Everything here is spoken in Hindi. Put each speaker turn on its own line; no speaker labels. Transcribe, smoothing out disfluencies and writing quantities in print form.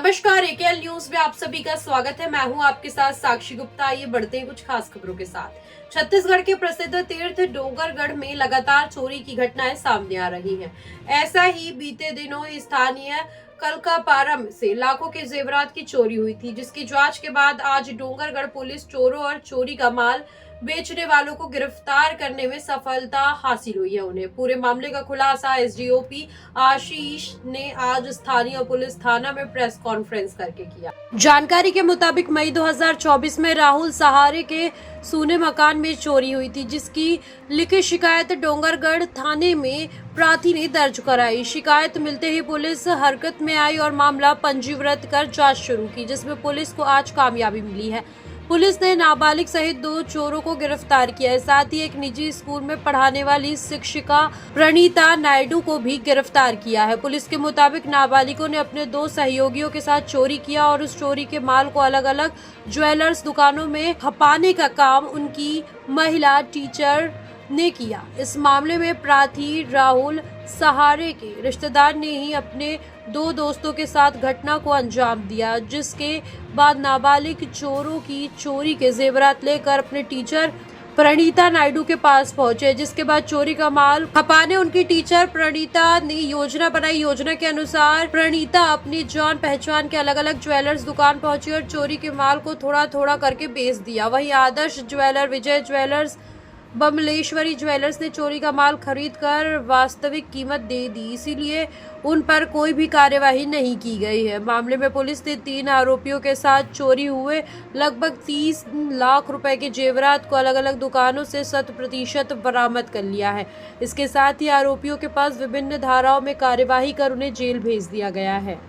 नमस्कार, एकेएल न्यूज में आप सभी का स्वागत है। मैं हूं आपके साथ साक्षी गुप्ता। आइए बढ़ते हैं कुछ खास खबरों के साथ। छत्तीसगढ़ के प्रसिद्ध तीर्थ डोंगरगढ़ में लगातार चोरी की घटनाएं सामने आ रही हैं। ऐसा ही बीते दिनों स्थानीय कलकापारम से लाखों के जेवरात की चोरी हुई थी, जिसकी जांच के बाद आज डोंगरगढ़ पुलिस चोरों और चोरी का माल बेचने वालों को गिरफ्तार करने में सफलता हासिल हुई है। उन्हें पूरे मामले का खुलासा एसडीओपी आशीष ने आज स्थानीय पुलिस थाना में प्रेस कॉन्फ्रेंस करके किया। जानकारी के मुताबिक मई 2024 में राहुल सहारे के सूने मकान में चोरी हुई थी, जिसकी लिखित शिकायत डोंगरगढ़ थाने में प्रार्थी ने दर्ज कराई। शिकायत मिलते ही पुलिस हरकत में आई और मामला पंजीकृत कर जांच शुरू की, जिसमें पुलिस को आज कामयाबी मिली है। पुलिस ने नाबालिग सहित 2 चोरों को गिरफ्तार किया है। साथ ही एक निजी स्कूल में पढ़ाने वाली शिक्षिका प्रणीता नायडू को भी गिरफ्तार किया है। पुलिस के मुताबिक नाबालिगों ने अपने 2 सहयोगियों के साथ चोरी किया और उस चोरी के माल को अलग अलग ज्वेलर्स दुकानों में खपाने का काम उनकी महिला टीचर ने किया। इस मामले में प्रार्थी राहुल सहारे के रिश्तेदार ने ही अपने 2 दोस्तों के साथ घटना को अंजाम दिया, जिसके बाद नाबालिग चोरों की चोरी के जेवरात लेकर अपने टीचर प्रणीता नायडू के पास पहुंचे, जिसके बाद चोरी का माल खपाने उनकी टीचर प्रणीता ने योजना बनाई। योजना के अनुसार प्रणीता अपनी जान पहचान के अलग अलग ज्वेलर्स दुकान पहुंची और चोरी के माल को थोड़ा थोड़ा करके बेच दिया। वहीं आदर्श ज्वेलर, विजय ज्वेलर्स, बमलेश्वरी ज्वेलर्स ने चोरी का माल खरीद कर वास्तविक कीमत दे दी, इसीलिए उन पर कोई भी कार्यवाही नहीं की गई है। मामले में पुलिस ने 3 आरोपियों के साथ चोरी हुए लगभग 30 लाख रुपए के जेवरात को अलग अलग दुकानों से 100% बरामद कर लिया है। इसके साथ ही आरोपियों के पास विभिन्न धाराओं में कार्यवाही कर उन्हें जेल भेज दिया गया है।